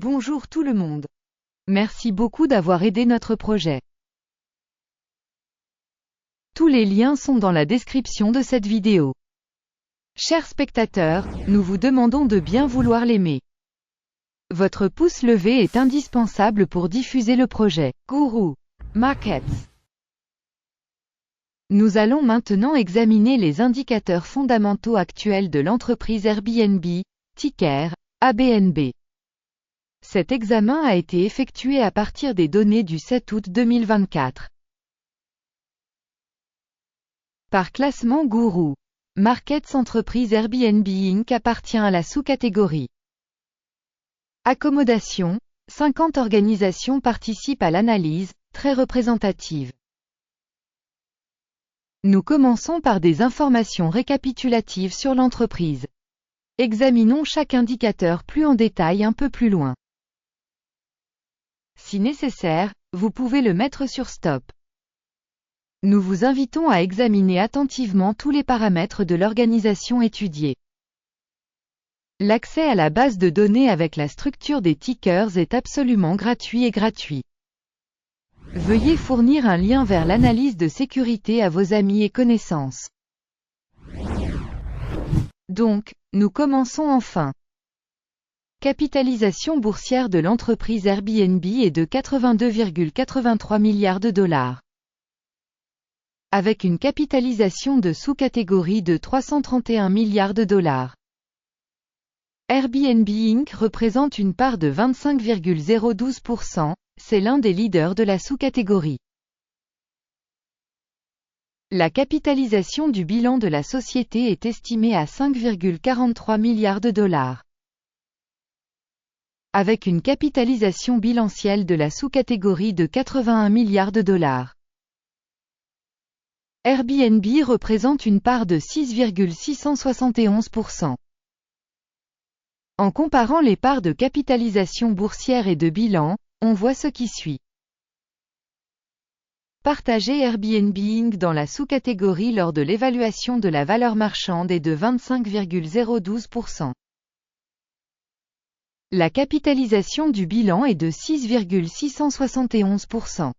Bonjour tout le monde. Merci beaucoup d'avoir aidé notre projet. Tous les liens sont dans la description de cette vidéo. Chers spectateurs, nous vous demandons de bien vouloir l'aimer. Votre pouce levé est indispensable pour diffuser le projet Guru Markets. Nous allons maintenant examiner les indicateurs fondamentaux actuels de l'entreprise Airbnb, ticker ABNB. Cet examen a été effectué à partir des données du 7 août 2024. Par classement Guru Markets, entreprise Airbnb Inc. appartient à la sous-catégorie Accommodation. 50 organisations participent à l'analyse, très représentative. Nous commençons par des informations récapitulatives sur l'entreprise. Examinons chaque indicateur plus en détail un peu plus loin. Si nécessaire, vous pouvez le mettre sur stop. Nous vous invitons à examiner attentivement tous les paramètres de l'organisation étudiée. L'accès à la base de données avec la structure des tickers est absolument gratuit et gratuit. Veuillez fournir un lien vers l'analyse de sécurité à vos amis et connaissances. Donc, nous commençons enfin. Capitalisation boursière de l'entreprise Airbnb est de 82,83 milliards de dollars. Avec une capitalisation de sous-catégorie de 331 milliards de dollars. Airbnb Inc. représente une part de 25,012%, c'est l'un des leaders de la sous-catégorie. La capitalisation du bilan de la société est estimée à 5,43 milliards de dollars. Avec une capitalisation bilancielle de la sous-catégorie de 81 milliards de dollars. Airbnb représente une part de 6,671%. En comparant les parts de capitalisation boursière et de bilan, on voit ce qui suit. Partager Airbnb Inc. dans la sous-catégorie lors de l'évaluation de la valeur marchande est de 25,012%. La capitalisation du bilan est de 6,671%.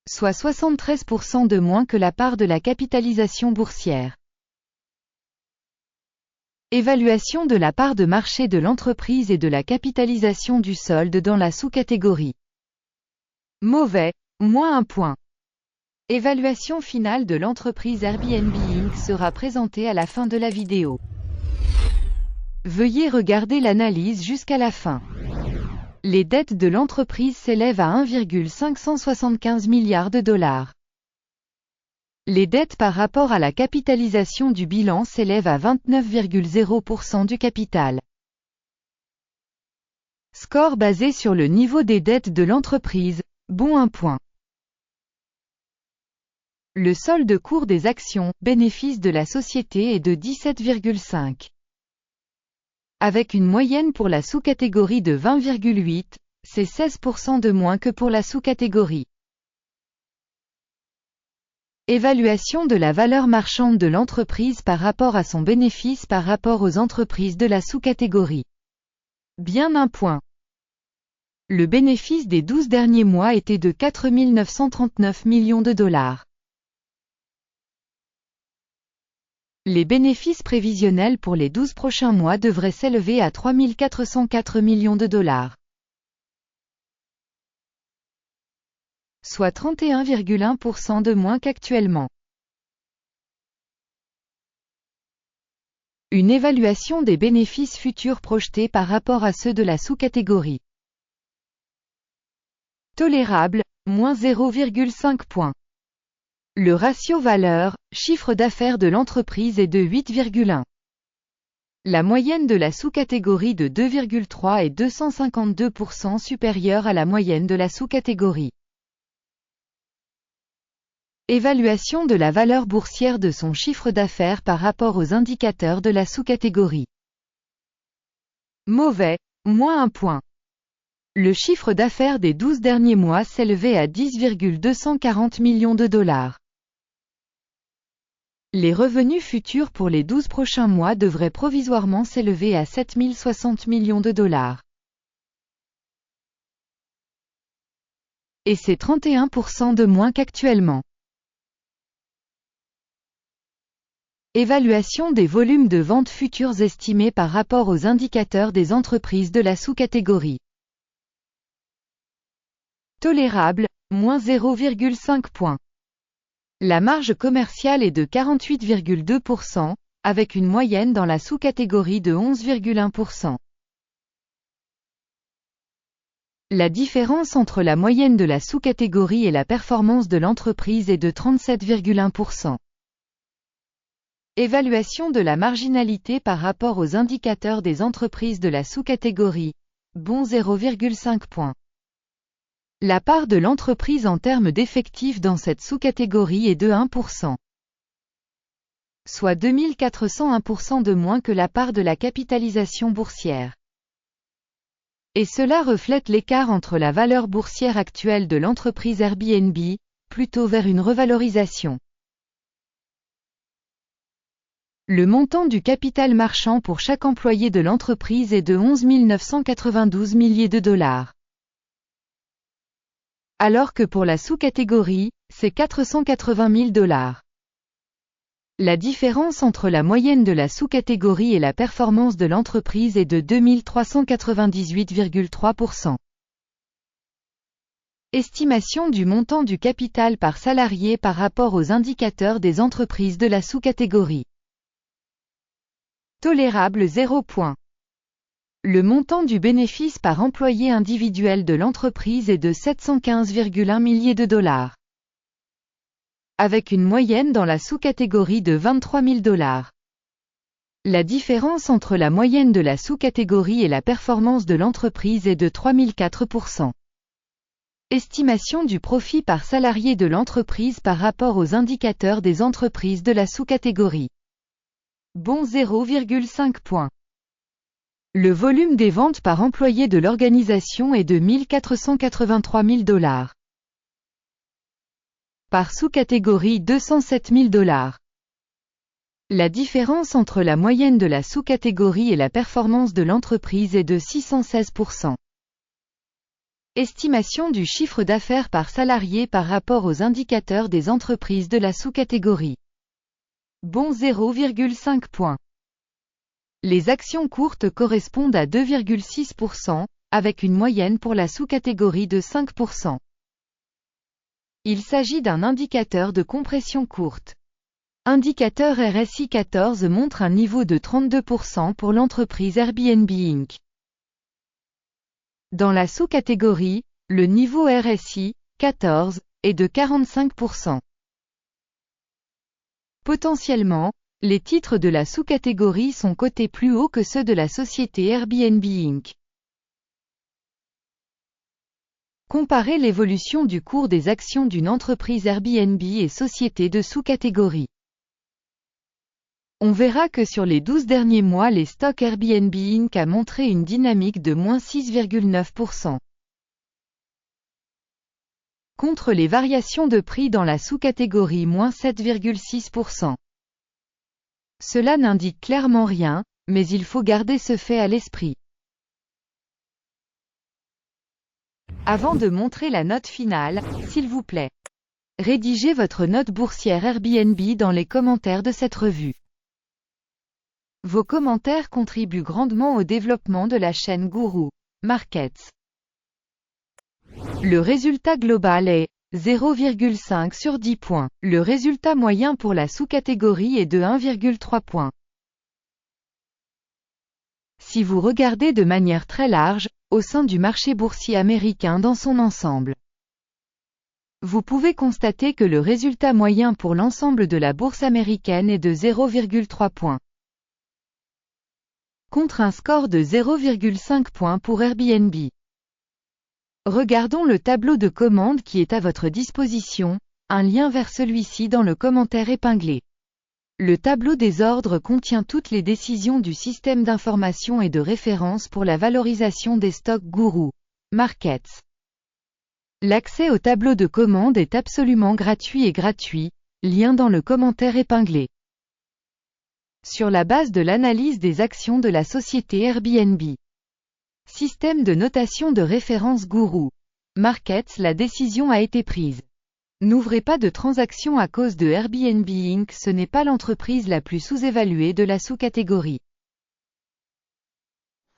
Soit 73% de moins que la part de la capitalisation boursière. Évaluation de la part de marché de l'entreprise et de la capitalisation du solde dans la sous-catégorie. Mauvais, moins 1 point. Évaluation finale de l'entreprise Airbnb Inc. sera présentée à la fin de la vidéo. Veuillez regarder l'analyse jusqu'à la fin. Les dettes de l'entreprise s'élèvent à 1,575 milliards de dollars. Les dettes par rapport à la capitalisation du bilan s'élèvent à 29,0% du capital. Score basé sur le niveau des dettes de l'entreprise, bon 1 point. Le solde court des actions, bénéfice de la société est de 17,5. Avec une moyenne pour la sous-catégorie de 20,8, c'est 16% de moins que pour la sous-catégorie. Évaluation de la valeur marchande de l'entreprise par rapport à son bénéfice par rapport aux entreprises de la sous-catégorie. Bien 1 point. Le bénéfice des 12 derniers mois était de 4 939 millions de dollars. Les bénéfices prévisionnels pour les 12 prochains mois devraient s'élever à 3 404 millions de dollars. Soit 31,1% de moins qu'actuellement. Une évaluation des bénéfices futurs projetés par rapport à ceux de la sous-catégorie. Tolérable, moins 0,5 points. Le ratio valeur-chiffre d'affaires de l'entreprise est de 8,1. La moyenne de la sous-catégorie de 2,3 est 252% supérieure à la moyenne de la sous-catégorie. Évaluation de la valeur boursière de son chiffre d'affaires par rapport aux indicateurs de la sous-catégorie. Mauvais, moins 1 point. Le chiffre d'affaires des 12 derniers mois s'élevait à 10,240 millions de dollars. Les revenus futurs pour les 12 prochains mois devraient provisoirement s'élever à 7 060 millions de dollars. Et c'est 31% de moins qu'actuellement. Évaluation des volumes de ventes futures estimés par rapport aux indicateurs des entreprises de la sous-catégorie. Tolérable, moins 0,5 points. La marge commerciale est de 48,2%, avec une moyenne dans la sous-catégorie de 11,1%. La différence entre la moyenne de la sous-catégorie et la performance de l'entreprise est de 37,1%. Évaluation de la marginalité par rapport aux indicateurs des entreprises de la sous-catégorie. Bon 0,5 points. La part de l'entreprise en termes d'effectifs dans cette sous-catégorie est de 1%. Soit 2401% de moins que la part de la capitalisation boursière. Et cela reflète l'écart entre la valeur boursière actuelle de l'entreprise Airbnb, plutôt vers une revalorisation. Le montant du capital marchand pour chaque employé de l'entreprise est de 11 992 milliers de dollars. Alors que pour la sous-catégorie, c'est 480 000 dollars. La différence entre la moyenne de la sous-catégorie et la performance de l'entreprise est de 2398,3%. Estimation du montant du capital par salarié par rapport aux indicateurs des entreprises de la sous-catégorie. Tolérable 0 points. Le montant du bénéfice par employé individuel de l'entreprise est de 715,1 milliers de dollars. Avec une moyenne dans la sous-catégorie de 23 000 dollars. La différence entre la moyenne de la sous-catégorie et la performance de l'entreprise est de 3004%. Estimation du profit par salarié de l'entreprise par rapport aux indicateurs des entreprises de la sous-catégorie. Bon 0,5 points. Le volume des ventes par employé de l'organisation est de 1483 000 dollars. Par sous-catégorie 207 000 dollars. La différence entre la moyenne de la sous-catégorie et la performance de l'entreprise est de 616%. Estimation du chiffre d'affaires par salarié par rapport aux indicateurs des entreprises de la sous-catégorie. Bon 0,5 points. Les actions courtes correspondent à 2,6%, avec une moyenne pour la sous-catégorie de 5%. Il s'agit d'un indicateur de compression courte. Indicateur RSI 14 montre un niveau de 32% pour l'entreprise Airbnb Inc. Dans la sous-catégorie, le niveau RSI 14 est de 45%. Potentiellement, les titres de la sous-catégorie sont cotés plus haut que ceux de la société Airbnb Inc. Comparez l'évolution du cours des actions d'une entreprise Airbnb et société de sous-catégorie. On verra que sur les 12 derniers mois les stocks Airbnb Inc. a montré une dynamique de moins 6,9%. Contre les variations de prix dans la sous-catégorie moins 7,6%. Cela n'indique clairement rien, mais il faut garder ce fait à l'esprit. Avant de montrer la note finale, s'il vous plaît, rédigez votre note boursière Airbnb dans les commentaires de cette revue. Vos commentaires contribuent grandement au développement de la chaîne Guru Markets. Le résultat global est 0,5 sur 10 points. Le résultat moyen pour la sous-catégorie est de 1,3 points. Si vous regardez de manière très large, au sein du marché boursier américain dans son ensemble, vous pouvez constater que le résultat moyen pour l'ensemble de la bourse américaine est de 0,3 points. Contre un score de 0,5 points pour Airbnb. Regardons le tableau de commande qui est à votre disposition, un lien vers celui-ci dans le commentaire épinglé. Le tableau des ordres contient toutes les décisions du système d'information et de référence pour la valorisation des stocks Guru Markets. L'accès au tableau de commande est absolument gratuit, lien dans le commentaire épinglé. Sur la base de l'analyse des actions de la société Airbnb. Système de notation de référence Guru Markets, la décision a été prise. N'ouvrez pas de transaction à cause de Airbnb Inc. Ce n'est pas l'entreprise la plus sous-évaluée de la sous-catégorie.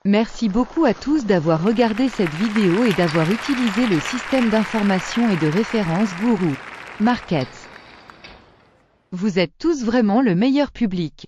Merci beaucoup à tous d'avoir regardé cette vidéo et d'avoir utilisé le système d'information et de référence Guru Markets. Vous êtes tous vraiment le meilleur public.